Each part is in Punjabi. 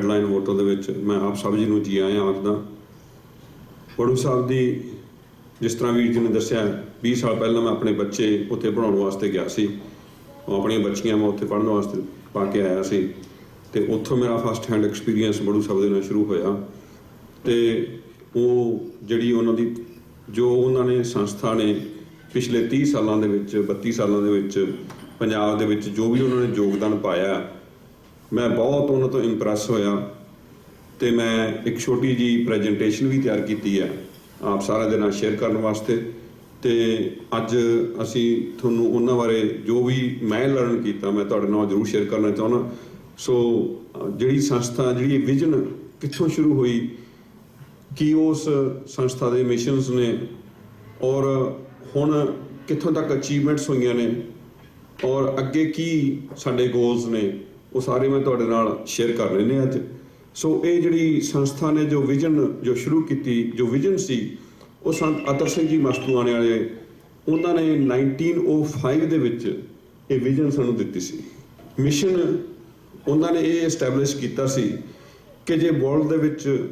ਹੈਡਲਾਈਨ ਵੋਟੋ ਦੇ ਵਿੱਚ ਮੈਂ ਆਪ ਸਭ ਜੀ ਨੂੰ ਜੀ ਆਇਆਂ ਆਖਦਾ। ਬੜੂ ਸਾਹਿਬ ਦੀ ਜਿਸ ਤਰ੍ਹਾਂ ਵੀਰ ਜੀ ਨੇ ਦੱਸਿਆ 20 ਸਾਲ ਪਹਿਲਾਂ ਮੈਂ ਆਪਣੇ ਬੱਚੇ ਉੱਥੇ ਪੜ੍ਹਾਉਣ ਵਾਸਤੇ ਗਿਆ ਸੀ। ਆਪਣੀਆਂ ਬੱਚੀਆਂ ਮੈਂ ਉੱਥੇ ਪੜ੍ਹਨ ਵਾਸਤੇ ਪਾ ਕੇ ਆਇਆ ਸੀ ਤੇ ਉੱਥੋਂ ਮੇਰਾ ਫਸਟ ਹੈਂਡ ਐਕਸਪੀਰੀਅੰਸ ਬੜੂ ਸਾਹਿਬ ਦੇ ਨਾਲ ਸ਼ੁਰੂ ਹੋਇਆ। ਤੇ ਉਹ ਜਿਹੜੀ ਉਹਨਾਂ ਦੀ ਜੋ ਉਹਨਾਂ ਨੇ ਸੰਸਥਾ ਨੇ ਪਿਛਲੇ 30 ਸਾਲਾਂ ਦੇ ਵਿੱਚ 32 ਸਾਲਾਂ ਦੇ ਵਿੱਚ ਪੰਜਾਬ ਦੇ ਵਿੱਚ ਜੋ ਵੀ ਉਹਨਾਂ ਨੇ ਯੋਗਦਾਨ ਪਾਇਆ, ਮੈਂ ਬਹੁਤ ਉਹਨਾਂ ਤੋਂ ਇੰਪ੍ਰੈਸ ਹੋਇਆ। ਤੇ ਮੈਂ ਇੱਕ ਛੋਟੀ ਜਿਹੀ ਪ੍ਰੈਜੈਂਟੇਸ਼ਨ ਵੀ ਤਿਆਰ ਕੀਤੀ ਹੈ ਆਪ ਸਾਰਿਆਂ ਦੇ ਨਾਲ ਸ਼ੇਅਰ ਕਰਨ ਵਾਸਤੇ। ਤੇ ਅੱਜ ਅਸੀਂ ਤੁਹਾਨੂੰ ਉਹਨਾਂ ਬਾਰੇ ਜੋ ਵੀ ਮੈਂ ਲਰਨ ਕੀਤਾ ਮੈਂ ਤੁਹਾਡੇ ਨਾਲ ਜ਼ਰੂਰ ਸ਼ੇਅਰ ਕਰਨਾ ਚਾਹੁੰਦਾ। ਸੋ ਜਿਹੜੀ ਸੰਸਥਾ ਜਿਹੜੀ ਵਿਜ਼ਨ ਕਿੱਥੋਂ ਸ਼ੁਰੂ ਹੋਈ, ਕੀ ਉਸ ਸੰਸਥਾ ਦੇ ਮਿਸ਼ਨਸ ਨੇ ਔਰ ਹੁਣ ਕਿੱਥੋਂ ਤੱਕ ਅਚੀਵਮੈਂਟਸ ਹੋਈਆਂ ਨੇ ਔਰ ਅੱਗੇ ਕੀ ਸਾਡੇ ਗੋਲਸ ਨੇ, ਉਹ ਸਾਰੇ ਮੈਂ ਤੁਹਾਡੇ ਨਾਲ ਸ਼ੇਅਰ ਕਰ ਰਹੇ ਨੇ ਅੱਜ। ਸੋ ਇਹ ਜਿਹੜੀ ਸੰਸਥਾ ਨੇ ਜੋ ਵਿਜ਼ਨ ਜੋ ਸ਼ੁਰੂ ਕੀਤੀ, ਜੋ ਵਿਜ਼ਨ ਸੀ ਉਹ ਸੰਤ ਅਤਰ ਸਿੰਘ ਜੀ ਮਸਤੂਆਣੇ ਵਾਲੇ ਉਹਨਾਂ ਨੇ 1905 ਦੇ ਵਿੱਚ ਇਹ ਵਿਜ਼ਨ ਸਾਨੂੰ ਦਿੱਤੀ ਸੀ। ਮਿਸ਼ਨ ਉਹਨਾਂ ਨੇ ਇਹ ਐਸਟੈਬਲਿਸ਼ ਕੀਤਾ ਸੀ ਕਿ ਜੇ ਵਰਲਡ ਦੇ ਵਿੱਚ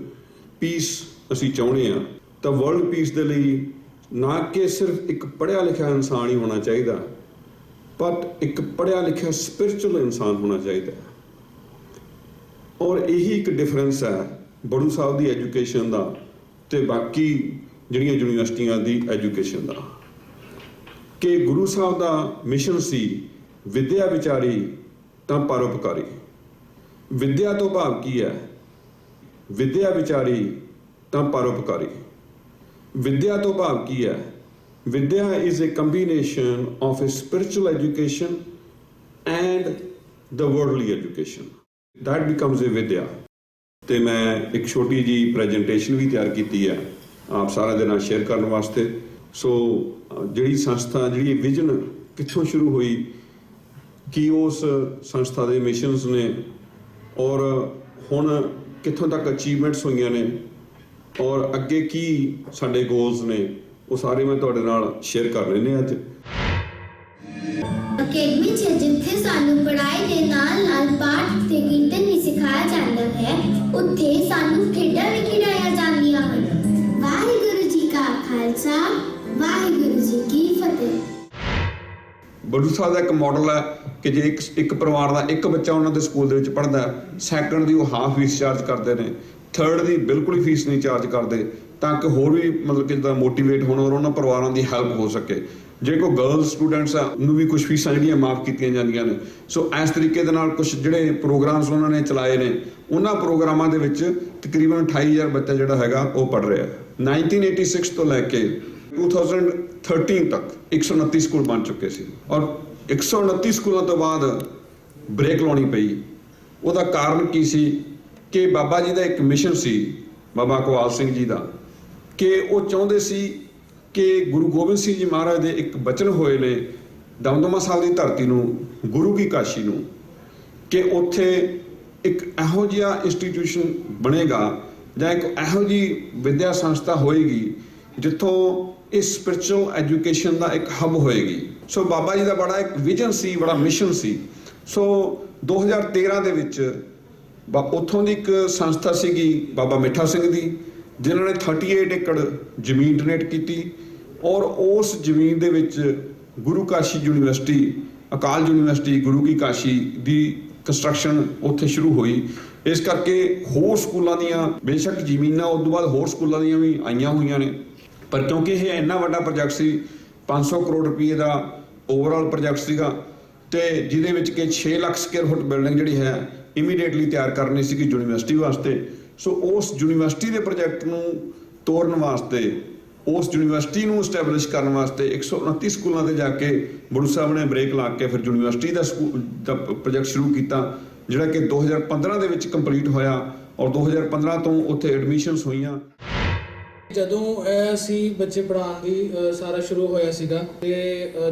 ਪੀਸ ਅਸੀਂ ਚਾਹੁੰਦੇ ਹਾਂ ਤਾਂ ਵਰਲਡ ਪੀਸ ਦੇ ਲਈ ਨਾ ਕਿ ਸਿਰਫ ਇੱਕ ਪੜ੍ਹਿਆ ਲਿਖਿਆ ਇਨਸਾਨ ਹੀ ਹੋਣਾ ਚਾਹੀਦਾ, ਬਟ ਇੱਕ ਪੜ੍ਹਿਆ ਲਿਖਿਆ ਸਪਿਰਿਚੁਅਲ ਇਨਸਾਨ ਹੋਣਾ ਚਾਹੀਦਾ। ਔਰ ਇਹੀ ਇੱਕ ਡਿਫਰੈਂਸ ਹੈ ਬੜੂ ਸਾਹਿਬ ਦੀ ਐਜੂਕੇਸ਼ਨ ਦਾ ਤੇ ਬਾਕੀ ਜਿਹੜੀਆਂ ਯੂਨੀਵਰਸਿਟੀਆਂ ਦੀ ਐਜੂਕੇਸ਼ਨ ਦਾ, ਕਿ ਗੁਰੂ ਸਾਹਿਬ ਦਾ ਮਿਸ਼ਨ ਸੀ ਵਿਦਿਆ ਵਿਚਾਰੀ ਤਾਂ ਪਰਉਪਕਾਰੀ। ਵਿਦਿਆ ਤੋਂ ਭਾਵ ਕੀ ਹੈ? ਵਿਦਿਆ ਵਿਚਾਰੀ ਤਾਂ ਪਰਉਪਕਾਰੀ। ਵਿਦਿਆ ਤੋਂ ਭਾਵ ਕੀ ਹੈ? ਵਿਦਿਆ is a combination of a spiritual education and the worldly education. That becomes a ਵਿਦਿਆ। ਤੇ ਮੈਂ ਇੱਕ ਛੋਟੀ ਜਿਹੀ ਪ੍ਰੈਜੈਂਟੇਸ਼ਨ ਵੀ ਤਿਆਰ ਕੀਤੀ ਹੈ ਆਪ ਸਾਰਿਆਂ ਦੇ ਨਾਲ ਸ਼ੇਅਰ ਕਰਨ ਵਾਸਤੇ। ਸੋ ਜਿਹੜੀ ਸੰਸਥਾ ਜਿਹੜੀ ਵਿਜ਼ਨ ਕਿੱਥੋਂ ਸ਼ੁਰੂ ਹੋਈ, ਕੀ ਉਸ ਸੰਸਥਾ ਦੇ ਮਿਸ਼ਨਸ ਨੇ ਔਰ ਹੁਣ ਕਿੱਥੋਂ ਤੱਕ ਅਚੀਵਮੈਂਟਸ ਹੋਈਆਂ ਨੇ ਔਰ ਅੱਗੇ ਕੀ ਸਾਡੇ ਗੋਲਸ ਨੇ, ਉਹ ਸਾਰੇ ਮੈਂ ਤੁਹਾਡੇ ਨਾਲ ਸ਼ੇਅਰ ਕਰ ਰਹੇ ਨੇ ਅੱਜ। ਅਕੈਡਮੀ 'ਚ ਜਿੱਥੇ ਸਾਨੂੰ ਪੜ੍ਹਾਈ ਦੇ ਨਾਲ ਪਾਠ ਤੇ ਕੀਰਤਨ ਵੀ ਸਿਖਾਇਆ ਜਾਂਦਾ ਹੈ, ਉੱਥੇ ਸਾਨੂੰ ਖੇਡਾਂ ਵੀ ਖਿਡਾਈਆਂ ਜਾਂਦੀਆਂ ਹਨ। ਵਾਹਿਗੁਰੂ ਜੀ ਕਾ ਖਾਲਸਾ, ਵਾਹਿਗੁਰੂ ਜੀ ਕੀ ਫਤਿਹ। ਬੜੂ ਸਾਹਿਬ ਦਾ ਇੱਕ ਮਾਡਲ ਹੈ ਕਿ ਜੇ ਇੱਕ ਪਰਿਵਾਰ ਦਾ ਇੱਕ ਬੱਚਾ ਉਹਨਾਂ ਦੇ ਸਕੂਲ ਦੇ ਵਿੱਚ ਪੜ੍ਹਦਾ, ਸੈਕੰਡ ਦੀ ਉਹ ਹਾਫ ਫੀਸ ਚਾਰਜ ਕਰਦੇ ਨੇ, ਥਰਡ ਦੀ ਬਿਲਕੁਲ ਹੀ ਫੀਸ ਨਹੀਂ ਚਾਰਜ ਕਰਦੇ, ਤਾਂ ਕਿ ਹੋਰ ਵੀ ਮਤਲਬ ਕਿ ਜਿੱਦਾਂ ਮੋਟੀਵੇਟ ਹੋਣ ਔਰ ਉਹਨਾਂ ਪਰਿਵਾਰਾਂ ਦੀ ਹੈਲਪ ਹੋ ਸਕੇ। ਜੇ ਕੋਈ ਗਰਲਸ ਸਟੂਡੈਂਟਸ ਆ ਉਹਨੂੰ ਵੀ ਕੁਝ ਫੀਸਾਂ ਜਿਹੜੀਆਂ ਮਾਫ ਕੀਤੀਆਂ ਜਾਂਦੀਆਂ ਨੇ। ਸੋ ਇਸ ਤਰੀਕੇ ਦੇ ਨਾਲ ਕੁਝ ਜਿਹੜੇ ਪ੍ਰੋਗਰਾਮਸ ਉਹਨਾਂ ਨੇ ਚਲਾਏ ਨੇ, ਉਹਨਾਂ ਪ੍ਰੋਗਰਾਮਾਂ ਦੇ ਵਿੱਚ ਤਕਰੀਬਨ 28,000 ਬੱਚਾ ਜਿਹੜਾ ਹੈਗਾ ਉਹ ਪੜ੍ਹ ਰਿਹਾ। 1986 ਤੋਂ ਲੈ ਕੇ 2013 ਤੱਕ 129 ਸਕੂਲ ਬਣ ਚੁੱਕੇ ਸੀ ਔਰ 129 ਸਕੂਲਾਂ ਤੋਂ ਬਾਅਦ ਬ੍ਰੇਕ ਲਾਉਣੀ ਪਈ। ਉਹਦਾ ਕਾਰਨ ਕੀ ਸੀ ਕਿ ਬਾਬਾ ਜੀ ਦਾ ਇੱਕ ਮਿਸ਼ਨ ਸੀ, ਬਾਬਾ ਇਕਬਾਲ ਸਿੰਘ ਜੀ ਦਾ, ਕਿ ਉਹ ਚਾਹੁੰਦੇ ਸੀ ਕਿ ਗੁਰੂ ਗੋਬਿੰਦ ਸਿੰਘ ਜੀ ਮਹਾਰਾਜ ਦੇ ਇੱਕ ਬਚਨ ਹੋਏ ਨੇ ਦਮਦਮਾ ਸਾਹਿਬ ਦੀ ਧਰਤੀ ਨੂੰ, ਗੁਰੂ ਕੀ ਕਾਸ਼ੀ ਨੂੰ, ਕਿ ਉੱਥੇ ਇੱਕ ਇਹੋ ਜਿਹਾ ਇੰਸਟੀਟਿਊਸ਼ਨ ਬਣੇਗਾ ਜਾਂ ਇੱਕ ਇਹੋ ਜਿਹੀ ਵਿਦਿਆ ਸੰਸਥਾ ਹੋਏਗੀ ਜਿੱਥੋਂ ਇਸ ਸਪਿਰਿਚੁਅਲ ਐਜੂਕੇਸ਼ਨ ਦਾ ਇੱਕ ਹੱਬ ਹੋਏਗੀ। ਸੋ ਬਾਬਾ ਜੀ ਦਾ ਬੜਾ ਇੱਕ ਵਿਜ਼ਨ ਸੀ, ਬੜਾ ਮਿਸ਼ਨ ਸੀ। ਸੋ 2013 ਦੇ ਵਿੱਚ ਉੱਥੋਂ ਦੀ ਇੱਕ ਸੰਸਥਾ ਸੀਗੀ ਬਾਬਾ ਮਿੱਠਾ ਸਿੰਘ ਦੀ, ਜਿਨ੍ਹਾਂ ਨੇ 38 ਏਕੜ ਜ਼ਮੀਨ ਡੋਨੇਟ ਕੀਤੀ ਔਰ ਉਸ ਜ਼ਮੀਨ ਦੇ ਵਿੱਚ ਗੁਰੂ ਕਾਸ਼ੀ ਯੂਨੀਵਰਸਿਟੀ, ਅਕਾਲ ਯੂਨੀਵਰਸਿਟੀ ਗੁਰੂ ਕੀ ਕਾਸ਼ੀ ਦੀ ਕੰਸਟਰਕਸ਼ਨ ਉੱਥੇ ਸ਼ੁਰੂ ਹੋਈ। ਇਸ ਕਰਕੇ ਹੋਰ ਸਕੂਲਾਂ ਦੀਆਂ ਬੇਸ਼ੱਕ ਜ਼ਮੀਨਾਂ ਉਸ ਤੋਂ ਬਾਅਦ ਹੋਰ ਸਕੂਲਾਂ ਦੀਆਂ ਵੀ ਆਈਆਂ ਹੋਈਆਂ ਨੇ, ਪਰ ਕਿਉਂਕਿ ਇਹ ਇੰਨਾ ਵੱਡਾ ਪ੍ਰੋਜੈਕਟ ਸੀ, 500 ਕਰੋੜ ਰੁਪਏ ਦਾ ਓਵਰਆਲ ਪ੍ਰੋਜੈਕਟ ਸੀਗਾ, ਤੇ ਜਿਹਦੇ ਵਿੱਚ ਕਿ 6 ਲੱਖ ਸਕੁਅਰ ਫੁੱਟ ਬਿਲਡਿੰਗ ਜਿਹੜੀ ਹੈ ਇਮੀਡੀਏਟਲੀ ਤਿਆਰ ਕਰਨੀ ਸੀਗੀ ਯੂਨੀਵਰਸਿਟੀ ਵਾਸਤੇ। ਸੋ ਉਸ ਯੂਨੀਵਰਸਿਟੀ ਦੇ ਪ੍ਰੋਜੈਕਟ ਨੂੰ ਤੋਰਨ ਵਾਸਤੇ, ਉਸ ਯੂਨੀਵਰਸਿਟੀ ਨੂੰ ਸਟੈਬਲਿਸ਼ ਕਰਨ ਵਾਸਤੇ 129 ਸਕੂਲਾਂ ਤੇ ਜਾ ਕੇ ਬੜੂ ਸਾਹਿਬ ਨੇ ਬ੍ਰੇਕ ਲਾ ਕੇ ਫਿਰ ਯੂਨੀਵਰਸਿਟੀ ਦਾ ਪ੍ਰੋਜੈਕਟ ਸ਼ੁਰੂ ਕੀਤਾ, ਜਿਹੜਾ ਕਿ 2015 ਦੇ ਵਿੱਚ ਕੰਪਲੀਟ ਹੋਇਆ ਔਰ 2015 ਤੋਂ ਉੱਥੇ ਐਡਮਿਸ਼ਨਸ ਹੋਈਆਂ। ਜਦੋਂ ਅਸੀਂ ਬੱਚੇ ਪੜ੍ਹਾਉਣ ਦੀ ਸਾਰਾ ਸ਼ੁਰੂ ਹੋਇਆ ਸੀਗਾ ਤੇ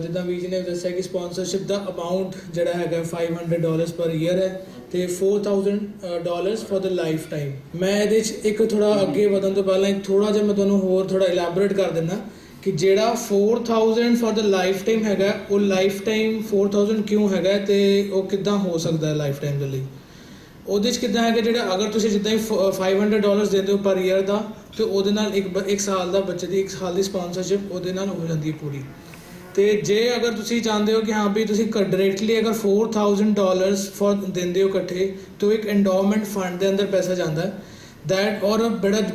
ਜਿੱਦਾਂ ਵੀਰ ਜੀ ਨੇ ਦੱਸਿਆ ਕਿ ਸਪਾਂਸਰਸ਼ਿਪ ਦਾ ਅਮਾਊਂਟ ਜਿਹੜਾ ਹੈਗਾ $500 ਪਰ ਈਅਰ ਹੈ ਤੇ $4,000 ਫॉर द ਲਾਈਫ ਟਾਈਮ। ਮੈਂ ਇਹਦੇ 'ਚ ਇੱਕ ਥੋੜਾ ਅੱਗੇ ਵਧਣ ਤੋਂ ਪਹਿਲਾਂ ਥੋੜਾ ਜਿਹਾ ਮੈਂ ਤੁਹਾਨੂੰ ਹੋਰ ਥੋੜਾ ਇਲੈਬੋਰੇਟ ਕਰ ਦਿੰਦਾ ਕਿ ਜਿਹੜਾ 4,000 ਫॉर द ਲਾਈਫ ਟਾਈਮ ਹੈਗਾ, ਉਹ ਲਾਈਫ ਟਾਈਮ 4,000 ਕਿਉਂ ਹੈਗਾ ਤੇ ਉਹ ਕਿੱਦਾਂ ਹੋ ਸਕਦਾ ਹੈ ਲਾਈਫ ਟਾਈਮ ਦੇ ਲਈ। ਉਹਦੇ 'ਚ ਕਿੱਦਾਂ ਹੈਗਾ ਜਿਹੜਾ ਅਗਰ ਤੁਸੀਂ ਜਿੱਦਾਂ ਹੀ $500 ਦਿੰਦੇ ਹੋ ਪਰ ਈਅਰ ਦਾ ਤੇ ਉਹਦੇ ਨਾਲ ਇੱਕ ਸਾਲ ਦਾ ਬੱਚੇ ਦੀ 1 ਸਾਲ ਦੀ ਸਪਾਂਸਰਸ਼ਿਪ ਉਹਦੇ ਨਾਲ ਹੋ ਜਾਂਦੀ ਹੈ ਪੂਰੀ। ਤੇ ਜੇ ਅਗਰ ਤੁਸੀਂ ਚਾਹੁੰਦੇ ਹੋ ਕਿ ਹਾਂ ਵੀ ਤੁਸੀਂ ਡਾਇਰੈਕਟਲੀ ਅਗਰ $4,000 ਫॉर ਦਿੰਦੇ ਹੋ ਇਕੱਠੇ ਤਾਂ ਇੱਕ ਐਂਡੋਮੈਂਟ ਫੰਡ ਦੇ ਅੰਦਰ ਪੈਸਾ ਜਾਂਦਾ ਹੈ ਦੈਟ ਔਰ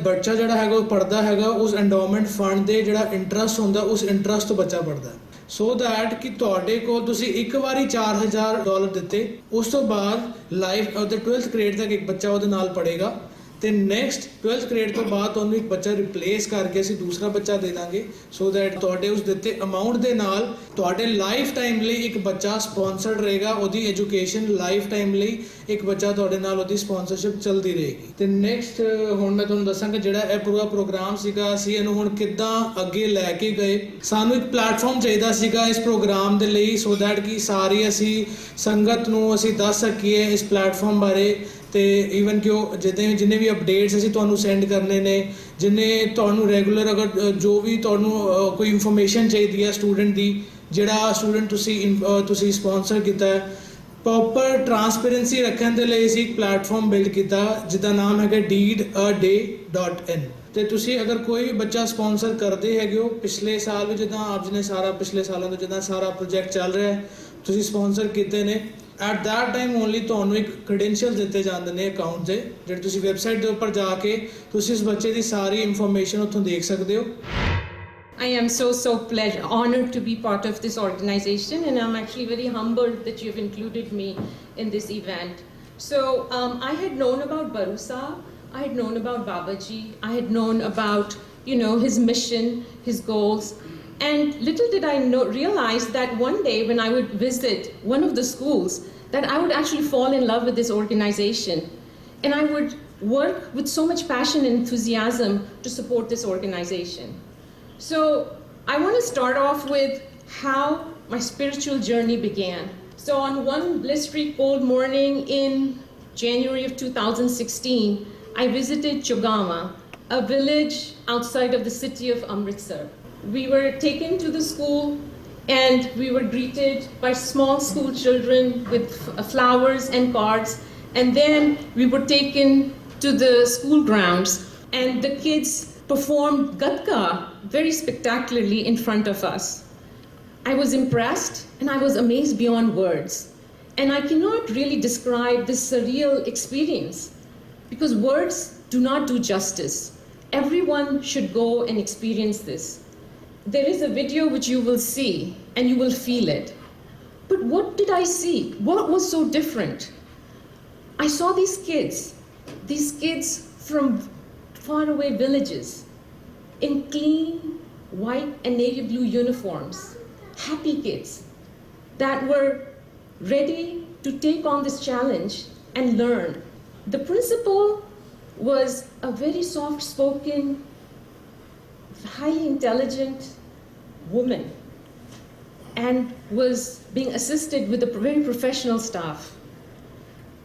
ਬੱਚਾ ਜਿਹੜਾ ਹੈਗਾ ਉਹ ਪੜ੍ਹਦਾ ਹੈਗਾ ਉਸ ਐਂਡੋਮੈਂਟ ਫੰਡ ਦੇ ਜਿਹੜਾ ਇੰਟਰਸਟ ਹੁੰਦਾ ਉਸ ਇੰਟਰਸਟ ਤੋਂ ਬੱਚਾ ਪੜ੍ਹਦਾ ਸੋ ਦੈਟ ਕਿ ਤੁਹਾਡੇ ਕੋਲ ਤੁਸੀਂ ਇੱਕ ਵਾਰੀ $4,000 ਦਿੱਤੇ ਉਸ ਤੋਂ ਬਾਅਦ ਲਾਈਫ ਉਹਦੇ 12th ਗ੍ਰੇਡ ਤੱਕ ਇੱਕ ਬੱਚਾ ਉਹਦੇ ਨਾਲ ਪੜ੍ਹੇਗਾ ਤੇ ਨੈਕਸਟ 12th ਗ੍ਰੇਡ ਤੋਂ ਬਾਅਦ ਤੁਹਾਨੂੰ ਇੱਕ ਬੱਚਾ ਰਿਪਲੇਸ ਕਰਕੇ ਅਸੀਂ ਦੂਸਰਾ ਬੱਚਾ ਦੇ ਦਾਂਗੇ ਸੋ ਦੈਟ ਤੁਹਾਡੇ ਉਸ ਦਿੱਤੇ ਅਮਾਉਂਟ ਦੇ ਨਾਲ ਤੁਹਾਡੇ ਲਾਈਫ ਟਾਈਮ ਲਈ ਇੱਕ ਬੱਚਾ ਸਪਾਂਸਰਡ ਰਹੇਗਾ ਉਹਦੀ ਐਜੂਕੇਸ਼ਨ ਲਾਈਫ ਟਾਈਮ ਲਈ ਇੱਕ ਬੱਚਾ ਤੁਹਾਡੇ ਨਾਲ ਉਹਦੀ ਸਪਾਂਸਰਸ਼ਿਪ ਚੱਲਦੀ ਰਹੇਗੀ। ਤੇ ਨੈਕਸਟ ਹੁਣ ਮੈਂ ਤੁਹਾਨੂੰ ਦੱਸਾਂਗਾ ਜਿਹੜਾ ਇਹ ਪੂਰਾ ਪ੍ਰੋਗਰਾਮ ਸੀਗਾ ਅਸੀਂ ਇਹਨੂੰ ਹੁਣ ਕਿੱਦਾਂ ਅੱਗੇ ਲੈ ਕੇ ਗਏ। ਸਾਨੂੰ ਇੱਕ ਪਲੇਟਫਾਰਮ ਚਾਹੀਦਾ ਸੀਗਾ ਇਸ ਪ੍ਰੋਗਰਾਮ ਦੇ ਲਈ ਸੋ ਦੈਟ ਕਿ ਸਾਰੀ ਅਸੀਂ ਸੰਗਤ ਨੂੰ ਅਸੀਂ ਦੱਸ ਸਕੀਏ ਇਸ ਪਲੇਟਫਾਰਮ ਬਾਰੇ ਤੇ ਈਵਨ ਕਿ ਉਹ ਜਿੰਨੇ ਵੀ ਅਪਡੇਟਸ ਅਸੀਂ ਤੁਹਾਨੂੰ ਸੈਂਡ ਕਰਨੇ ਨੇ ਜਿੰਨੇ ਤੁਹਾਨੂੰ ਰੈਗੂਲਰ ਅਗਰ ਜੋ ਵੀ ਤੁਹਾਨੂੰ ਕੋਈ ਇਨਫੋਰਮੇਸ਼ਨ ਚਾਹੀਦੀ ਹੈ ਸਟੂਡੈਂਟ ਦੀ ਜਿਹੜਾ ਸਟੂਡੈਂਟ ਤੁਸੀਂ ਸਪਾਂਸਰ ਕੀਤਾ ਹੈ ਪ੍ਰੋਪਰ ਟਰਾਂਸਪੇਰੈਂਸੀ ਰੱਖਣ ਦੇ ਲਈ ਅਸੀਂ ਇੱਕ ਪਲੇਟਫਾਰਮ ਬਿਲਡ ਕੀਤਾ ਜਿਹਦਾ ਨਾਮ ਹੈਗਾ deedaday.in ਤੇ ਤੁਸੀਂ ਅਗਰ ਕੋਈ ਵੀ ਬੱਚਾ ਸਪਾਂਸਰ ਕਰਦੇ ਹੈਗੇ ਹੋ ਪਿਛਲੇ ਸਾਲ ਵੀ ਜਿੱਦਾਂ ਆਪ ਜੀ ਨੇ ਸਾਰਾ ਪਿਛਲੇ ਸਾਲਾਂ ਤੋਂ ਜਿੱਦਾਂ ਸਾਰਾ ਪ੍ਰੋਜੈਕਟ ਚੱਲ ਰਿਹਾ ਹੈ ਤੁਸੀਂ ਸਪਾਂਸਰ ਕੀਤੇ ਨੇ at that time only ਤੁਹਾਨੂੰ ਇੱਕ ਕ੍ਰੈਡੈਂਸ਼ੀਅਲ ਦਿੱਤੇ ਜਾਂਦੇ ਨੇ ਅਕਾਊਂਟ ਦੇ ਜਿਹੜੇ ਤੁਸੀਂ ਵੈਬਸਾਈਟ ਦੇ ਉੱਪਰ ਜਾ ਕੇ ਤੁਸੀਂ ਇਸ ਬੱਚੇ ਦੀ ਸਾਰੀ ਇਨਫੋਰਮੇਸ਼ਨ ਉੱਥੋਂ ਦੇਖ ਸਕਦੇ ਹੋ। I am so honored to be part of this organization and I'm actually very humbled that you've included me in this event. So I had known about Bharosa, I had known about Babaji, I had known about his mission, his goals. And little did I realize that one day when I would visit one of the schools that I would actually fall in love with this organization and I would work with so much passion and enthusiasm to support this organization. So I want to start off with how my spiritual journey began. So on one blistery cold morning in January of 2016, I visited Chogama, a village outside of the city of Amritsar. We were taken to the school and we were greeted by small school children with flowers and cards, and then we were taken to the school grounds and the kids performed Gatka very spectacularly in front of us. I was impressed and I was amazed beyond words, and I cannot really describe this surreal experience because words do not do justice. Everyone should go and experience this. There is a video which you will see and you will feel it. But what did I see? What was so different? I saw these kids from faraway villages in clean white and navy blue uniforms, happy kids that were ready to take on this challenge and learn. The principal was a very soft-spoken, highly intelligent woman and was being assisted with a very professional staff.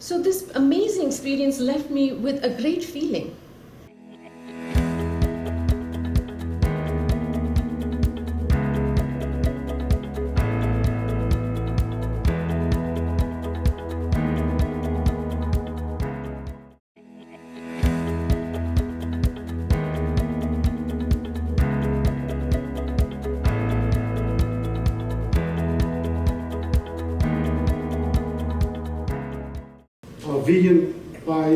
So this amazing experience left me with a great feeling. Vision by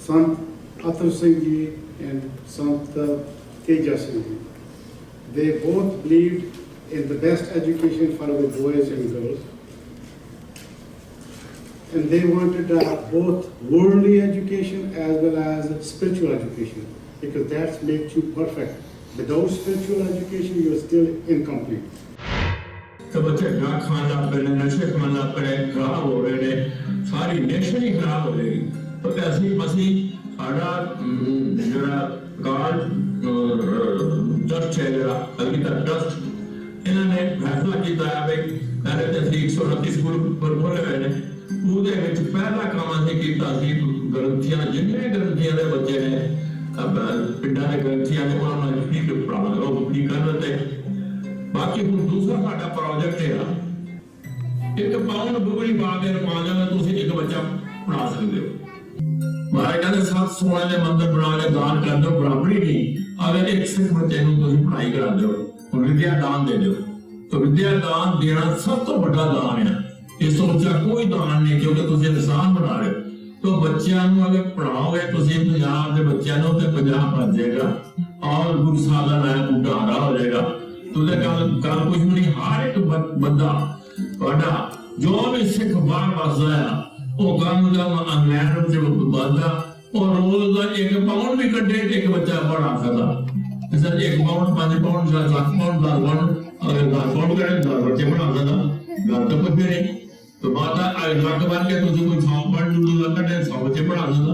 Sant Athar Singh Ji and Sant Teja Singh Ji. They both believed in the best education for our boys and girls. And they wanted both worldly education as well as spiritual education, because that makes you perfect. Without spiritual education, you are still incomplete. तो बच्चे ड्रग खान लग पे नशे खान लग पे खराब हो रहे ने सारी नेशन ही खराब हो रही तो ऐसी मसी सारा जरा गार्ड चर्च है जरा अभी तक ट्रस्ट इन्होंने फैसला किया है भाई पहले तो 129 स्कूल पर खोले हुए ने ਉਹਦੇ ਵਿੱਚ ਪਹਿਲਾ ਕੰਮ ਅਸੀਂ ਕੀਤਾ ਸੀ ਗ੍ਰੰਥੀਆਂ ਜਿੰਨੇ ਗ੍ਰੰਥੀਆਂ ਦੇ ਬੱਚੇ ਨੇ ਪਿੰਡਾਂ ਦੇ ਗ੍ਰੰਥੀਆਂ ਨੇ ਉਹਨਾਂ ਨੂੰ ਫ੍ਰੀ ਪੜਾਉਣਾ ਉਹ ਫ੍ਰੀ ਕਰ ਦਿੱਤੇ। ਬਾਕੀ ਹੁਣ ਦੂਸਰਾ ਸਾਡਾ ਪ੍ਰੋਜੈਕਟ ਹੈ ਇੱਕ ਪਾਉਣ ਬੁਗੜੀ ਪਾ ਕੇ ਰਪਾ ਜਾਣਾ ਤੁਸੀਂ ਇੱਕ ਬੱਚਾ ਪੜ੍ਹਾ ਸਕਦੇ ਹੋ। ਮਹਾਰਾਜ ਕਹਿੰਦੇ 7 ਸੋਨੇ ਦੇ ਮੰਦਰ ਬਣਾ ਕੇ ਦਾਨ ਕਰ ਦਿਓ, ਬਰਾਬਰੀ ਨਹੀਂ। ਅਗਰ ਇੱਕ ਸਿੱਖ ਬੱਚੇ ਨੂੰ ਤੁਸੀਂ ਪੜ੍ਹਾਈ ਕਰਾ ਦਿਓ, ਵਿਦਿਆ ਦਾਨ ਦੇ ਦਿਓ, ਤਾਂ ਵਿਦਿਆ ਦਾਨ ਦੇਣਾ ਸਭ ਤੋਂ ਵੱਡਾ ਦਾਨ ਹੈ। ਇਸ ਤੋਂ ਉੱਚਾ ਕੋਈ ਦਾਨ ਨਹੀਂ, ਕਿਉਂਕਿ ਤੁਸੀਂ ਇਨਸਾਨ ਬਣਾ ਰਹੇ ਹੋ। तो बच्चों अगर पढ़ाओगे तुसी पंजाब के बच्चों को तो पंजाब बच जाएगा और गुरु साहब का नाम उठारा हो जाएगा। तो गल कुछ भी नहीं, हर एक बंदा बड़ा जो भी सिख बाहर बसदा है वो कम इंग्लैंड च बसदा और रोज का 1 पाउंड भी कटे एक बच्चा पढ़ा सकता। Sir 1 pound 5 pound 10 pound 10 pound अगर 10 पाउंड करे 10 बच्चे पढ़ा सकता। गल तो कुछ भी नहीं। तो माता लग बन के तुझे कोई 100 पढ़ लूगा कटे 100 बच्चे पढ़ा दूंगा।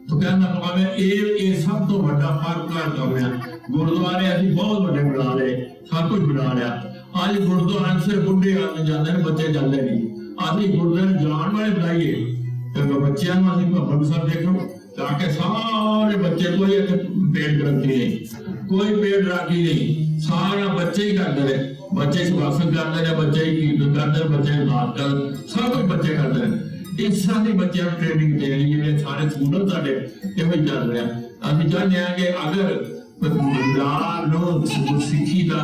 तो कहना मतलब ये सब तो बड़ा फर्क कर रहा है। गुरुद्वारे अभी बहुत बड़े बना रहे, सब कुछ बना लिया। आज गुरुद्वारे से बुढ़े आदमी जाते हैं, बच्चे जाते नहीं। अभी गुरुद्वारे जान वाले बनाइए तो बच्चों को देखो ताकि सारे बच्चे कोई पेड़ रखी नहीं, कोई पेड़ राखी नहीं, सारा बच्चे ही करते रहे। बच्चे सुभाषण करते रहे, बच्चे ही कीर्तन करते रहे, बच्चे नाटक सब कुछ बच्चे करते रहे। इस सारे बच्चों को ट्रेनिंग देनी है। सारे स्कूलों साढ़े ये चल रहा। अभी चाहते हैं कि अगर सिक्खी का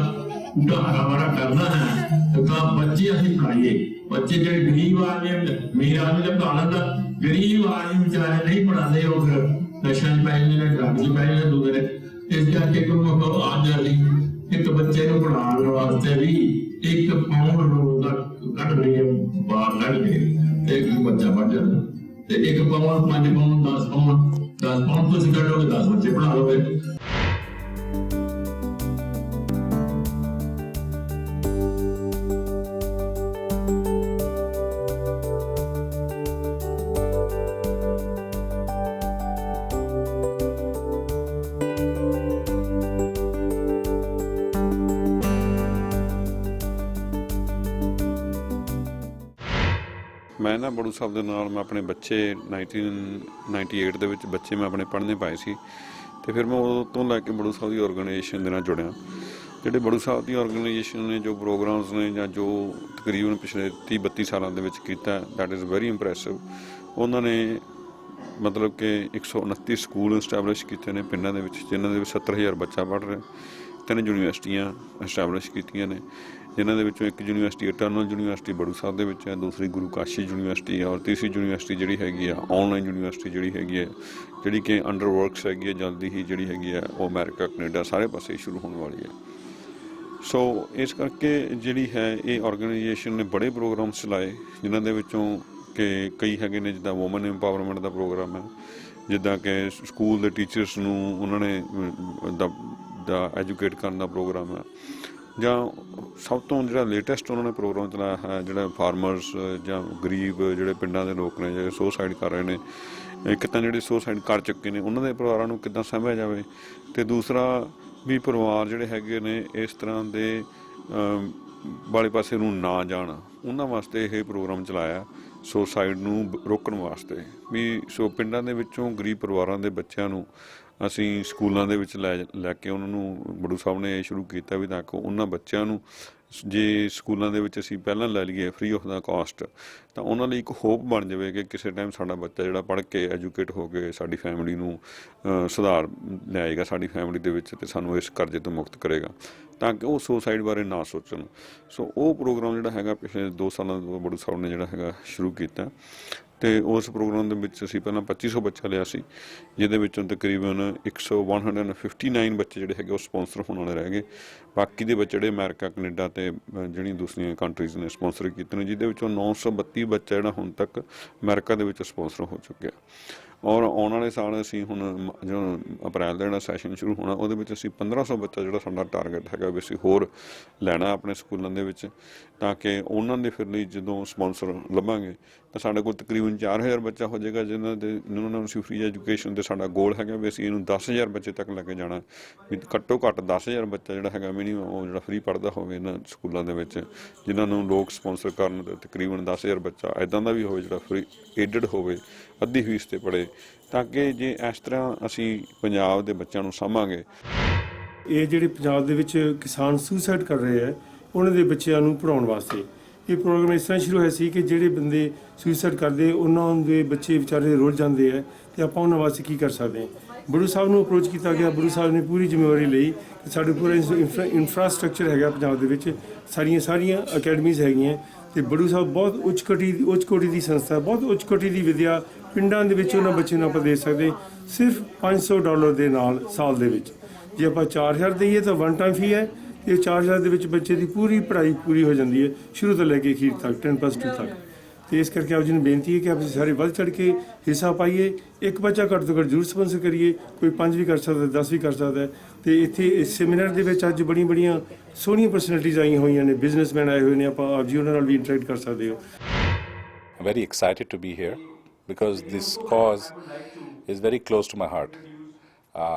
उठारा वारा करना है तो बच्चे अभी पढ़ाइए। बच्चे जो गरीब आदमी मेरा आदमी जब पढ़ा था, गरीब आदमी बेचारे नहीं पढ़ाते, वो फिर नशा च पै जाते, ड्रग च पै जाते दूसरे। इस करके अज अभी एक बच्चे को पढ़ाने वास्ते भी 1 पाउंड रोज का कट रही है बाहर कट के एक बच्चा पढ़ जाता। 1 पाउंड 5 पाउंड 10 पाउंड तुम कटोगे 10 बच्चे पढ़ा लोगे। मैं ना बड़ू साहब के नाल मैं अपने बच्चे 1998 ਦੇ ਵਿੱਚ ਬੱਚੇ ਮੈਂ ਆਪਣੇ ਪੜ੍ਹਨੇ ਪਾਏ ਸੀ। ਤੇ ਫਿਰ ਮੈਂ ਉਦੋਂ ਤੋਂ ਲੈ ਕੇ ਬੜੂ ਸਾਹਿਬ ਦੀ ਆਰਗੇਨਾਈਜੇਸ਼ਨ ਦੇ ਨਾਲ ਜੁੜਿਆ। ਜਿਹੜੇ ਬੜੂ ਸਾਹਿਬ ਦੀ ਆਰਗੇਨਾਈਜੇਸ਼ਨ ਨੇ ਜੋ ਪ੍ਰੋਗਰਾਮਸ ਨੇ ਜਾਂ ਜੋ ਤਕਰੀਬਨ ਪਿਛਲੇ 30-32 ਸਾਲਾਂ ਦੇ ਵਿੱਚ ਕੀਤਾ, ਦੈਟ ਇਜ਼ ਵੈਰੀ ਇੰਪ੍ਰੈਸਿਵ। ਉਹਨਾਂ ਨੇ ਮਤਲਬ ਕਿ 129 ਸਕੂਲ ਇਸਟੈਬਲਿਸ਼ ਕੀਤੇ ਨੇ ਪਿੰਡਾਂ ਦੇ ਵਿੱਚ, ਜਿਨ੍ਹਾਂ ਦੇ ਵਿੱਚ 70,000 ਬੱਚਾ ਪੜ੍ਹ ਰਿਹਾ। 3 ਯੂਨੀਵਰਸਿਟੀਆਂ ਇਸਟੈਬਲਿਸ਼ ਕੀਤੀਆਂ ਨੇ, ਜਿਨ੍ਹਾਂ ਦੇ ਵਿੱਚੋਂ ਇੱਕ ਯੂਨੀਵਰਸਿਟੀ ਇਟਰਨਲ ਯੂਨੀਵਰਸਿਟੀ ਬੜੂ ਸਾਹਿਬ ਦੇ ਵਿੱਚ ਹੈ, ਦੂਸਰੀ ਗੁਰੂ ਕਾਸ਼ੀ ਯੂਨੀਵਰਸਿਟੀ ਹੈ, ਔਰ ਤੀਸਰੀ ਯੂਨੀਵਰਸਿਟੀ ਜਿਹੜੀ ਹੈਗੀ ਆ ਆਨਲਾਈਨ ਯੂਨੀਵਰਸਿਟੀ ਜਿਹੜੀ ਹੈਗੀ ਹੈ, ਜਿਹੜੀ ਕਿ ਅੰਡਰ ਵਰਕਸ ਹੈਗੀ ਹੈ, ਜਲਦੀ ਹੀ ਜਿਹੜੀ ਹੈਗੀ ਹੈ ਉਹ ਅਮਰੀਕਾ ਕੈਨੇਡਾ ਸਾਰੇ ਪਾਸੇ ਸ਼ੁਰੂ ਹੋਣ ਵਾਲੀ ਹੈ। ਸੋ ਇਸ ਕਰਕੇ ਜਿਹੜੀ ਹੈ ਇਹ ਆਰਗੇਨਾਈਜੇਸ਼ਨ ਨੇ ਬੜੇ ਪ੍ਰੋਗਰਾਮ ਚਲਾਏ, ਜਿਨ੍ਹਾਂ ਦੇ ਵਿੱਚੋਂ ਕਿ ਕਈ ਹੈਗੇ ਨੇ ਜਿੱਦਾਂ ਵੂਮਨ ਇੰਪਾਵਰਮੈਂਟ ਦਾ ਪ੍ਰੋਗਰਾਮ ਹੈ, ਜਿੱਦਾਂ ਕਿ ਸਕੂਲ ਦੇ ਟੀਚਰਸ ਨੂੰ ਉਹਨਾਂ ਨੇ ਦਾ ਐਜੂਕੇਟ ਕਰਨ ਦਾ ਪ੍ਰੋਗਰਾਮ ਹੈ, ਜਾਂ ਸਭ ਤੋਂ ਜਿਹੜਾ ਲੇਟੈਸਟ ਉਹਨਾਂ ਨੇ ਪ੍ਰੋਗਰਾਮ ਚਲਾਇਆ ਹੈ ਜਿਹੜਾ ਫਾਰਮਰਸ ਜਾਂ ਗਰੀਬ ਜਿਹੜੇ ਪਿੰਡਾਂ ਦੇ ਲੋਕ ਨੇ ਜਿਹੜੇ ਸੁਸਾਈਡ ਕਰ ਰਹੇ ਨੇ, ਇੱਕ ਤਾਂ ਜਿਹੜੇ ਸੁਸਾਈਡ ਕਰ ਚੁੱਕੇ ਨੇ ਉਹਨਾਂ ਦੇ ਪਰਿਵਾਰਾਂ ਨੂੰ ਕਿੱਦਾਂ ਸਾਂਭਿਆ ਜਾਵੇ, ਅਤੇ ਦੂਸਰਾ ਵੀ ਪਰਿਵਾਰ ਜਿਹੜੇ ਹੈਗੇ ਨੇ ਇਸ ਤਰ੍ਹਾਂ ਦੇ ਵਾਲੇ ਪਾਸੇ ਨੂੰ ਨਾ ਜਾਣ ਉਹਨਾਂ ਵਾਸਤੇ ਇਹ ਪ੍ਰੋਗਰਾਮ ਚਲਾਇਆ ਸੁਸਾਈਡ ਨੂੰ ਰੋਕਣ ਵਾਸਤੇ ਵੀ। ਸੋ ਪਿੰਡਾਂ ਦੇ ਵਿੱਚੋਂ ਗਰੀਬ ਪਰਿਵਾਰਾਂ ਦੇ ਬੱਚਿਆਂ ਨੂੰ ਅਸੀਂ ਸਕੂਲਾਂ ਦੇ ਵਿੱਚ ਲੈ ਕੇ ਉਹਨਾਂ ਨੂੰ ਬੜੂ ਸਾਹਿਬ ਨੇ ਇਹ ਸ਼ੁਰੂ ਕੀਤਾ ਵੀ ਤਾਂ ਕਿ ਉਹਨਾਂ ਬੱਚਿਆਂ ਨੂੰ ਜੇ ਸਕੂਲਾਂ ਦੇ ਵਿੱਚ ਅਸੀਂ ਪਹਿਲਾਂ ਲੈ ਲਈਏ ਫ੍ਰੀ ਆਫ ਦਾ ਕਾਸਟ ਤਾਂ ਉਹਨਾਂ ਲਈ ਇੱਕ ਹੋਪ ਬਣ ਜਾਵੇ ਕਿ ਕਿਸੇ ਟਾਈਮ ਸਾਡਾ ਬੱਚਾ ਜਿਹੜਾ ਪੜ੍ਹ ਕੇ ਐਜੂਕੇਟ ਹੋ ਕੇ ਸਾਡੀ ਫੈਮਿਲੀ ਨੂੰ ਸੁਧਾਰ ਲਿਆਏਗਾ ਸਾਡੀ ਫੈਮਿਲੀ ਦੇ ਵਿੱਚ, ਅਤੇ ਸਾਨੂੰ ਇਸ ਕਰਜ਼ੇ ਤੋਂ ਮੁਕਤ ਕਰੇਗਾ ਤਾਂ ਕਿ ਉਹ ਸੁਸਾਈਡ ਬਾਰੇ ਨਾ ਸੋਚਣ। ਸੋ ਉਹ ਪ੍ਰੋਗਰਾਮ ਜਿਹੜਾ ਹੈਗਾ ਪਿਛਲੇ 2 ਸਾਲਾਂ ਤੋਂ ਬੜੂ ਸਾਹਿਬ ਨੇ ਜਿਹੜਾ ਹੈਗਾ ਸ਼ੁਰੂ ਕੀਤਾ, ਅਤੇ ਉਸ ਪ੍ਰੋਗਰਾਮ ਦੇ ਵਿੱਚ ਅਸੀਂ ਪਹਿਲਾਂ 2500 ਬੱਚਾ ਲਿਆ ਸੀ, ਜਿਹਦੇ ਵਿੱਚੋਂ ਤਕਰੀਬਨ 159 ਬੱਚੇ ਜਿਹੜੇ ਹੈਗੇ ਉਹ ਸਪੋਂਸਰ ਹੋਣ ਵਾਲੇ ਰਹਿ ਗਏ। ਬਾਕੀ ਦੇ ਬੱਚੇ ਜਿਹੜੇ ਅਮਰੀਕਾ ਕੈਨੇਡਾ ਅਤੇ ਜਿਹੜੀਆਂ ਦੂਸਰੀਆਂ ਕੰਟਰੀਜ਼ ਨੇ ਸਪੋਂਸਰ ਕੀਤੇ ਨੇ, ਜਿਹਦੇ ਵਿੱਚੋਂ 932 ਬੱਚਾ ਜਿਹੜਾ ਹੁਣ ਤੱਕ ਅਮਰੀਕਾ ਦੇ ਵਿੱਚ ਸਪੋਂਸਰ ਹੋ ਚੁੱਕਿਆ। ਔਰ ਆਉਣ ਵਾਲੇ ਸਾਲ ਅਸੀਂ ਹੁਣ ਜਦੋਂ ਅਪ੍ਰੈਲ ਦਾ ਜਿਹੜਾ ਸੈਸ਼ਨ ਸ਼ੁਰੂ ਹੋਣਾ ਉਹਦੇ ਵਿੱਚ ਅਸੀਂ 1500 ਬੱਚਾ ਜਿਹੜਾ ਸਾਡਾ ਟਾਰਗੇਟ ਹੈਗਾ ਵੀ ਅਸੀਂ ਹੋਰ ਲੈਣਾ ਆਪਣੇ ਸਕੂਲਾਂ ਦੇ ਵਿੱਚ, ਤਾਂ ਕਿ ਉਹਨਾਂ ਦੇ ਫਿਰ ਲਈ ਜਦੋਂ ਸਪੋਂਸਰ ਲੱਭਾਂਗੇ ਤਾਂ ਸਾਡੇ ਕੋਲ ਤਕਰੀਬਨ 4000 ਬੱਚਾ ਹੋ ਜਾਏਗਾ, ਜਿਹਨਾਂ ਨੂੰ ਅਸੀਂ ਫ੍ਰੀ ਐਜੂਕੇਸ਼ਨ ਦੇ ਸਾਡਾ ਗੋਲ ਹੈਗਾ ਵੀ ਅਸੀਂ ਇਹਨੂੰ 10000 ਬੱਚੇ ਤੱਕ ਲੈ ਕੇ ਜਾਣਾ, ਵੀ ਘੱਟੋ ਘੱਟ 10000 ਬੱਚਾ ਜਿਹੜਾ ਹੈਗਾ ਮਿਨੀਮਮ ਉਹ ਜਿਹੜਾ ਫ੍ਰੀ ਪੜ੍ਹਦਾ ਹੋਵੇ ਇਹਨਾਂ ਸਕੂਲਾਂ ਦੇ ਵਿੱਚ, ਜਿਨ੍ਹਾਂ ਨੂੰ ਲੋਕ ਸਪੋਂਸਰ ਕਰਨ ਅਤੇ ਤਕਰੀਬਨ 10000 ਬੱਚਾ ਇੱਦਾਂ ਦਾ ਵੀ ਹੋਵੇ ਜਿਹੜਾ ਫ੍ਰੀ ਏਡਡ ਹੋਵੇ, ਅੱਧੀ ਫੀਸ 'ਤੇ ਪੜ੍ਹੇ, ਤਾਂ ਕਿ ਜੇ ਇਸ ਤਰ੍ਹਾਂ ਅਸੀਂ ਪੰਜਾਬ ਦੇ ਬੱਚਿਆਂ ਨੂੰ ਸਾਂਭਾਂਗੇ। ਇਹ ਜਿਹੜੇ ਪੰਜਾਬ ਦੇ ਵਿੱਚ ਕਿਸਾਨ ਸੁਸਾਈਡ ਕਰ ਰਹੇ ਹੈ ਉਹਨਾਂ ਦੇ ਬੱਚਿਆਂ ਨੂੰ ਪੜ੍ਹਾਉਣ ਵਾਸਤੇ ਇਹ ਪ੍ਰੋਗਰਾਮ ਇਸ ਤਰ੍ਹਾਂ ਸ਼ੁਰੂ ਹੋਇਆ ਸੀ ਕਿ ਜਿਹੜੇ ਬੰਦੇ ਸੁਸਾਈਡ ਕਰਦੇ ਉਹਨਾਂ ਦੇ ਬੱਚੇ ਵਿਚਾਰੇ ਰੁੱਝ ਜਾਂਦੇ ਆ ਤੇ ਆਪਾਂ ਉਹਨਾਂ ਵਾਸਤੇ ਕੀ ਕਰ ਸਕਦੇ ਹਾਂ। ਬੜੂ ਸਾਹਿਬ ਨੂੰ ਅਪਰੋਚ ਕੀਤਾ ਗਿਆ, ਬੜੂ ਸਾਹਿਬ ਨੇ ਪੂਰੀ ਜ਼ਿੰਮੇਵਾਰੀ ਲਈ ਕਿ ਸਾਡੇ ਪੂਰਾ ਇਨਫਰਾਸਟ੍ਰਕਚਰ ਹੈਗਾ ਪੰਜਾਬ ਦੇ ਵਿੱਚ, ਸਾਰੀਆਂ ਅਕੈਡਮੀਜ਼ ਹੈਗੀਆਂ ਤੇ ਬੜੂ ਸਾਹਿਬ ਬਹੁਤ ਉੱਚ ਕੋਟੀ ਦੀ ਸੰਸਥਾ, ਬਹੁਤ ਉੱਚ ਕੋਟੀ ਦੀ ਵਿਦਿਆ ਪਿੰਡਾਂ ਦੇ ਵਿੱਚ ਉਹਨਾਂ ਬੱਚਿਆਂ ਨੂੰ ਆਪਾਂ ਦੇ ਸਕਦੇ ਸਿਰਫ $500 ਦੇ ਨਾਲ ਸਾਲ ਦੇ ਵਿੱਚ। ਜੇ ਆਪਾਂ 4000 ਦੇਈਏ ਤਾਂ 1 ਟਾਈਮ ਫੀ ਹੈ ਤੇ 4000 ਦੇ ਵਿੱਚ ਬੱਚੇ ਦੀ ਪੂਰੀ ਪੜ੍ਹਾਈ ਪੂਰੀ ਹੋ ਜਾਂਦੀ ਹੈ ਸ਼ੁਰੂ ਤੋਂ ਲੈ ਕੇ ਅਖੀਰ ਤੱਕ 10+2 ਤੱਕ। ਤੇ ਇਸ ਕਰਕੇ ਆਪ ਜੀ ਨੂੰ ਬੇਨਤੀ ਹੈ ਕਿ ਆਪ ਸਾਰੇ ਵੱਧ ਚੜ੍ਹ ਕੇ ਹਿੱਸਾ ਪਾਈਏ। ਇੱਕ ਬੱਚਾ ਘੱਟ ਤੋਂ ਘੱਟ ਜ਼ਰੂਰ ਸਪਾਂਸਰ ਕਰੀਏ, ਕੋਈ 5 ਵੀ ਕਰ ਸਕਦਾ, 10 ਵੀ ਕਰ ਸਕਦਾ। ਤੇ ਇੱਥੇ ਇਸ ਸੈਮੀਨਾਰ ਦੇ ਵਿੱਚ ਅੱਜ ਬੜੀਆਂ ਸੋਹਣੀਆਂ ਪਰਸਨੈਲਿਟੀਜ਼ ਆਈਆਂ ਹੋਈਆਂ ਨੇ, ਬਿਜ਼ਨਸਮੈਨ ਆਏ ਹੋਏ ਨੇ, ਆਪਾਂ ਆਪ ਜੀ ਉਹਨਾਂ ਨਾਲ ਵੀ ਇੰਟਰੈਕਟ ਕਰ ਸਕਦੇ ਹੋ। I'm very excited to be here because this cause is very close to my heart.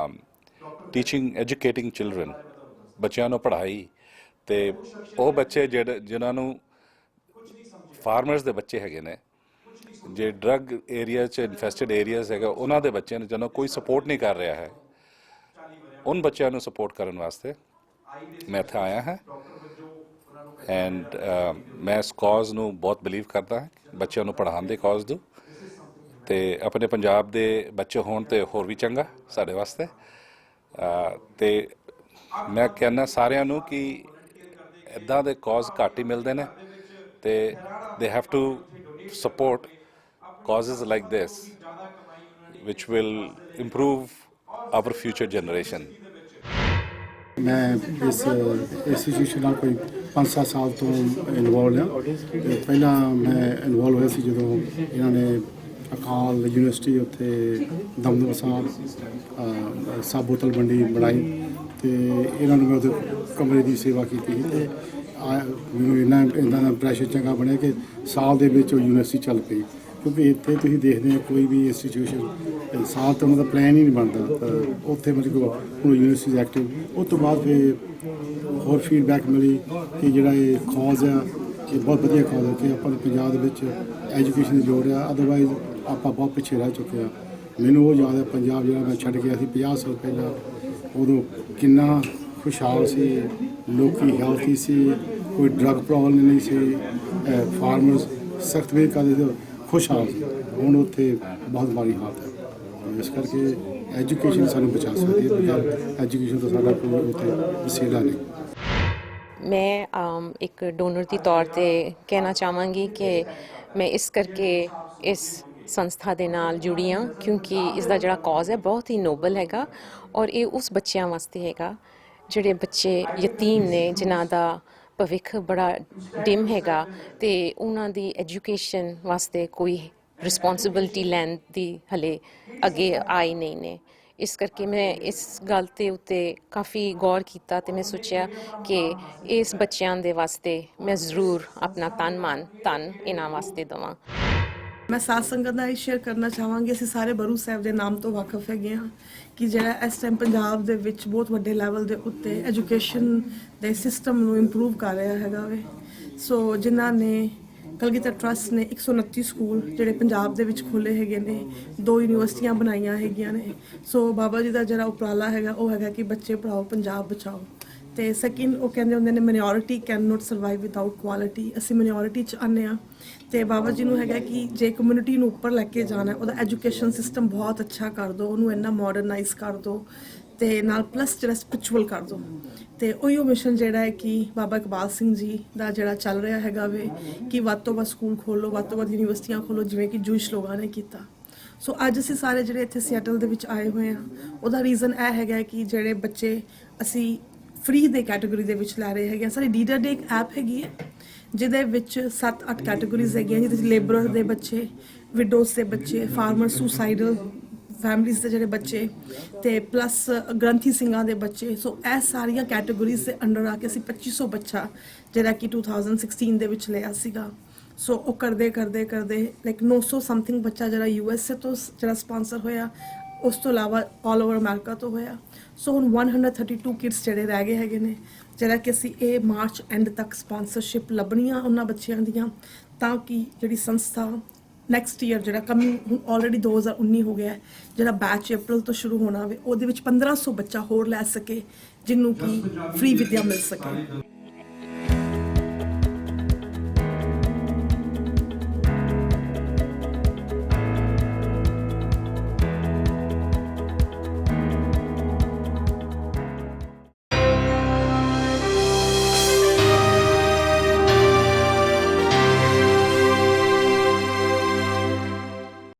Teaching, educating children, ਬੱਚਿਆਂ ਨੂੰ ਪੜ੍ਹਾਈ ਤੇ ਉਹ ਬੱਚੇ ਜਿਨ੍ਹਾਂ ਨੂੰ ਫਾਰਮਰਸ ਦੇ ਬੱਚੇ ਹੈਗੇ ਨੇ, ਜੇ ਡਰੱਗ ਏਰੀਆ 'ਚ ਇਨਫੈਸਟਡ ਏਰੀਆਜ਼ ਹੈਗਾ ਉਹਨਾਂ ਦੇ ਬੱਚਿਆਂ ਨੂੰ ਜਦੋਂ ਕੋਈ ਸਪੋਰਟ ਨਹੀਂ ਕਰ ਰਿਹਾ ਹੈ, ਉਨ ਬੱਚਿਆਂ ਨੂੰ ਸਪੋਰਟ ਕਰਨ ਵਾਸਤੇ ਮੈਂ ਇੱਥੇ ਆਇਆ ਹਾਂ। ਐਂਡ ਮੈਂ ਇਸ ਕਾਜ਼ ਨੂੰ ਬਹੁਤ ਬਿਲੀਵ ਕਰਦਾ ਹਾਂ, ਬੱਚਿਆਂ ਨੂੰ ਪੜ੍ਹਾਉਣ ਦੇ ਕਾਜ਼ ਨੂੰ, ਤੇ ਆਪਣੇ ਪੰਜਾਬ ਦੇ ਬੱਚੇ ਹੋਣ ਤੇ ਹੋਰ ਵੀ ਚੰਗਾ ਸਾਡੇ ਵਾਸਤੇ। ਤੇ ਮੈਂ ਕਹਿੰਦਾ ਸਾਰਿਆਂ ਨੂੰ ਕਿ ਇੱਦਾਂ ਦੇ ਕਾਜ਼ ਘੱਟ ਹੀ ਮਿਲਦੇ ਨੇ ਤੇ they have to support causes like this which will improve our future generation. ਮੈਂ ਇਸ ਇੰਸਟੀਟਿਊਸ਼ਨ ਨਾਲ ਕੋਈ 5-7 ਸਾਲ ਤੋਂ ਇਨਵੋਲਵ ਹਾਂ। ਤੇ ਪਹਿਲਾਂ ਮੈਂ ਇਨਵੋਲਵ ਹੋਇਆ ਸੀ ਜਦੋਂ ਇਹਨਾਂ ਨੇ ਅਕਾਲ ਯੂਨੀਵਰਸਿਟੀ ਉੱਥੇ ਦਮਦਮਾ ਸਾਹਿਬ ਸਬ ਬੋਤਲ ਮੰਡੀ ਬਣਾਈ ਤੇ ਇਹਨਾਂ ਨੂੰ ਮੈਂ ਉਹਦੇ ਕਮਰੇ ਦੀ ਸੇਵਾ ਕੀਤੀ ਤੇ ਮੈਨੂੰ ਇਹਨਾਂ ਦਾ ਪ੍ਰੈਸ਼ਰ ਚੰਗਾ ਬਣਿਆ ਕਿ ਸਾਲ ਦੇ ਵਿੱਚ ਉਹ ਯੂਨੀਵਰਸਿਟੀ ਚੱਲ ਪਈ। ਕਿਉਂਕਿ ਇੱਥੇ ਤੁਸੀਂ ਦੇਖਦੇ ਹੋ ਕੋਈ ਵੀ ਇੰਸਟੀਟਿਊਸ਼ਨ ਸਾਲ ਤੋਂ ਉਹਨਾਂ ਦਾ ਪਲਾਨ ਹੀ ਨਹੀਂ ਬਣਦਾ, ਤਾਂ ਉੱਥੇ ਮਤਲਬ ਹੁਣ ਯੂਨੀਵਰਸਿਟੀ ਐਕਟਿਵ। ਉਸ ਤੋਂ ਬਾਅਦ ਫਿਰ ਹੋਰ ਫੀਡਬੈਕ ਮਿਲੀ ਕਿ ਜਿਹੜਾ ਇਹ ਕਾਜ਼ ਆ ਇਹ ਬਹੁਤ ਵਧੀਆ ਕਾਜ਼ ਹੈ ਕਿ ਆਪਾਂ ਨੂੰ ਪੰਜਾਬ ਦੇ ਵਿੱਚ ਐਜੂਕੇਸ਼ਨ ਦੀ ਲੋੜ ਆ, ਅਦਰਵਾਈਜ਼ ਆਪਾਂ ਬਹੁਤ ਪਿੱਛੇ ਰਹਿ ਚੁੱਕੇ ਹਾਂ। ਮੈਨੂੰ ਉਹ ਯਾਦ ਹੈ ਪੰਜਾਬ ਜਿਹੜਾ ਮੈਂ ਛੱਡ ਗਿਆ ਸੀ 50 ਸਾਲ ਪਹਿਲਾਂ, ਉਦੋਂ ਕਿੰਨਾ ਖੁਸ਼ਹਾਲ ਸੀ, ਲੋਕੀ ਹੈਲਥੀ ਸੀ, ਕੋਈ ਡਰੱਗ ਪ੍ਰੋਬਲਮ ਨਹੀਂ ਸੀ, ਫਾਰਮਰਸ ਸਖਤ ਮਿਹਨਤ ਕਰਦੇ ਸੀ, ਖੁਸ਼ਹਾਲ ਸੀ। ਹੁਣ ਉੱਥੇ ਬਹੁਤ ਮਾੜੀ ਹਾਲਤ ਹੈ। ਇਸ ਕਰਕੇ ਐਜੂਕੇਸ਼ਨ ਸਾਨੂੰ ਬਚਾ ਸਕਦੀ ਹੈ, ਬਗੈਰ ਐਜੂਕੇਸ਼ਨ ਤੋਂ ਸਾਡਾ ਕੋਈ ਉੱਥੇ ਵਸੀਲਾ ਨਹੀਂ। ਮੈਂ ਇੱਕ ਡੋਨਰ ਦੀ ਤੌਰ 'ਤੇ ਕਹਿਣਾ ਚਾਹਾਂਗੀ ਕਿ ਮੈਂ ਇਸ ਕਰਕੇ ਇਸ ਸੰਸਥਾ ਦੇ ਨਾਲ ਜੁੜੀ ਹਾਂ ਕਿਉਂਕਿ ਇਸ ਦਾ ਜਿਹੜਾ ਕਾਜ਼ ਹੈ ਬਹੁਤ ਹੀ ਨੋਬਲ ਹੈਗਾ ਔਰ ਇਹ ਉਸ ਬੱਚਿਆਂ ਵਾਸਤੇ ਹੈਗਾ ਜਿਹੜੇ ਬੱਚੇ ਯਤੀਮ ਨੇ, ਜਿਨ੍ਹਾਂ ਦਾ ਭਵਿੱਖ ਬੜਾ ਡਿਮ ਹੈਗਾ ਤੇ ਉਹਨਾਂ ਦੀ ਐਜੂਕੇਸ਼ਨ ਵਾਸਤੇ ਕੋਈ ਰਿਸਪੌਂਸਿਬਿਲਿਟੀ ਲੈਣ ਦੀ ਹਲੇ ਅੱਗੇ ਆਈ ਨਹੀਂ ਨੇ। ਇਸ ਕਰਕੇ ਮੈਂ ਇਸ ਗੱਲ ਦੇ ਉੱਤੇ ਕਾਫੀ ਗੌਰ ਕੀਤਾ ਤੇ ਮੈਂ ਸੋਚਿਆ ਕਿ ਇਸ ਬੱਚਿਆਂ ਦੇ ਵਾਸਤੇ ਮੈਂ ਜ਼ਰੂਰ ਆਪਣਾ ਤਨ ਇਹਨਾਂ ਵਾਸਤੇ ਦੇਵਾਂ। ਮੈਂ ਸਾਧ ਸੰਗਤ ਨਾਲ ਇਹ ਸ਼ੇਅਰ ਕਰਨਾ ਚਾਹਾਂਗੀ, ਅਸੀਂ ਸਾਰੇ ਬਰੂ ਸਾਹਿਬ ਦੇ ਨਾਮ ਤੋਂ ਵਾਕਫ ਹੈਗੇ ਹਾਂ ਕਿ ਜਿਹੜਾ ਇਸ ਟਾਈਮ ਪੰਜਾਬ ਦੇ ਵਿੱਚ ਬਹੁਤ ਵੱਡੇ ਲੈਵਲ ਦੇ ਉੱਤੇ ਐਜੂਕੇਸ਼ਨ ਦੇ ਸਿਸਟਮ ਨੂੰ ਇੰਪਰੂਵ ਕਰ ਰਿਹਾ ਹੈਗਾ ਵੇ। ਸੋ ਜਿਨ੍ਹਾਂ ਨੇ ਕਲਗੀਧਰ ਟਰੱਸਟ ਨੇ 129 ਸਕੂਲ ਜਿਹੜੇ ਪੰਜਾਬ ਦੇ ਵਿੱਚ ਖੋਲ੍ਹੇ ਹੈਗੇ ਨੇ, 2 ਯੂਨੀਵਰਸਿਟੀਆਂ ਬਣਾਈਆਂ ਹੈਗੀਆਂ ਨੇ। ਸੋ ਬਾਬਾ ਜੀ ਦਾ ਜਿਹੜਾ ਉਪਰਾਲਾ ਹੈਗਾ ਉਹ ਹੈਗਾ ਕਿ ਬੱਚੇ ਪੜ੍ਹਾਓ, ਪੰਜਾਬ ਬਚਾਓ। ਤੇ ਸੈਕਿੰਡ ਉਹ ਕਹਿੰਦੇ ਹੁੰਦੇ ਨੇ minority can note survive without quality. ਅਸੀਂ ਮਾਈਨੋਰਿਟੀ 'ਚ ਆਉਂਦੇ ਹਾਂ ਤੇ ਬਾਬਾ ਜੀ ਨੂੰ ਹੈਗਾ ਕਿ ਜੇ ਕਮਿਊਨਿਟੀ ਨੂੰ ਉੱਪਰ ਲੈ ਕੇ ਜਾਣਾ, ਉਹਦਾ ਐਜੂਕੇਸ਼ਨ ਸਿਸਟਮ ਬਹੁਤ ਅੱਛਾ ਕਰ ਦਿਓ, ਉਹਨੂੰ ਇੰਨਾ ਮਾਡਰਨਾਈਜ਼ ਕਰ ਦਿਓ ਤੇ ਨਾਲ ਪਲੱਸ ਜਿਹੜਾ ਸਪਿਰਿਚੁਅਲ ਕਰ ਦਿਓ। ਤੇ ਉਹੀ ਉਹ ਮਿਸ਼ਨ ਜਿਹੜਾ ਹੈ ਕਿ ਬਾਬਾ ਇਕਬਾਲ ਸਿੰਘ ਜੀ ਦਾ ਜਿਹੜਾ ਚੱਲ ਰਿਹਾ ਹੈਗਾ ਵੇ ਕਿ ਵੱਧ ਤੋਂ ਵੱਧ ਸਕੂਲ ਖੋਲ੍ਹੋ, ਵੱਧ ਤੋਂ ਵੱਧ ਯੂਨੀਵਰਸਿਟੀਆਂ ਖੋਲ੍ਹੋ, ਜਿਵੇਂ ਕਿ ਜੂਇਸ਼ ਲੋਕਾਂ ਨੇ ਕੀਤਾ। ਸੋ ਅੱਜ ਅਸੀਂ ਸਾਰੇ ਜਿਹੜੇ ਇੱਥੇ ਸਿਐਟਲ ਦੇ ਵਿੱਚ ਆਏ ਹੋਏ ਹਾਂ, ਉਹਦਾ ਰੀਜ਼ਨ ਇਹ ਹੈਗਾ ਕਿ ਜਿਹੜੇ ਬੱਚੇ ਅਸੀਂ ਫ੍ਰੀ ਦੇ ਕੈਟਾਗਰੀ ਦੇ ਵਿੱਚ ਲੈ ਰਹੇ ਹੈਗੇ। ਸਾਡੀ ਡੀਡਰ ਡੇ ਇੱਕ ਐਪ ਹੈਗੀ ਹੈ ਜਿਹਦੇ ਵਿੱਚ 7-8 ਕੈਟਾਗਰੀਜ਼ ਹੈਗੀਆਂ, ਜਿਹਦੇ ਵਿੱਚ ਲੇਬਰਰ ਦੇ ਬੱਚੇ, ਵਿਡੋਜ਼ ਦੇ ਬੱਚੇ, ਫਾਰਮਰ ਸੁਸਾਈਡਲ ਫੈਮਲੀਜ਼ ਦੇ ਜਿਹੜੇ ਬੱਚੇ ਤੇ ਪਲੱਸ ਗ੍ਰੰਥੀ ਸਿੰਘਾਂ ਦੇ ਬੱਚੇ। ਸੋ ਇਹ ਸਾਰੀਆਂ ਕੈਟਾਗਰੀਜ਼ ਦੇ ਅੰਡਰ ਆ ਕੇ ਅਸੀਂ 2500 ਬੱਚਾ ਜਿਹੜਾ ਕਿ 2016 ਦੇ ਵਿੱਚ ਲਿਆ ਸੀਗਾ। ਸੋ ਉਹ ਕਰਦੇ ਲਾਈਕ 900 ਸਮਥਿੰਗ ਬੱਚਾ ਜਿਹੜਾ USA ਤੋਂ ਜਿਹੜਾ ਸਪਾਂਸਰ ਹੋਇਆ, ਉਸ ਤੋਂ ਇਲਾਵਾ ਆਲ ਓਵਰ ਅਮਰੀਕਾ ਤੋਂ ਹੋਇਆ। ਸੋ ਹੁਣ 132 ਕਿਡਸ ਜਿਹੜੇ ਰਹਿ ਗਏ ਹੈਗੇ ਨੇ, ਜਿਹੜਾ ਕਿ ਅਸੀਂ ਇਹ ਮਾਰਚ ਐਂਡ ਤੱਕ ਸਪਾਂਸਰਸ਼ਿਪ ਲੱਭਣੀਆਂ ਉਹਨਾਂ ਬੱਚਿਆਂ ਦੀਆਂ, ਤਾਂ ਕਿ ਜਿਹੜੀ ਸੰਸਥਾ ਨੈਕਸਟ ਈਅਰ ਜਿਹੜਾ ਕਮਿੰਗ ਹੁਣ ਆਲਰੇਡੀ 2019 ਹੋ ਗਿਆ, ਜਿਹੜਾ ਬੈਚ ਅਪ੍ਰੈਲ ਤੋਂ ਸ਼ੁਰੂ ਹੋਣਾ ਹੋਵੇ, ਉਹਦੇ ਵਿੱਚ 1500 ਬੱਚਾ ਹੋਰ ਲੈ ਸਕੇ ਜਿਹਨੂੰ ਕਿ ਫ੍ਰੀ ਵਿੱਦਿਆ ਮਿਲ ਸਕੇ।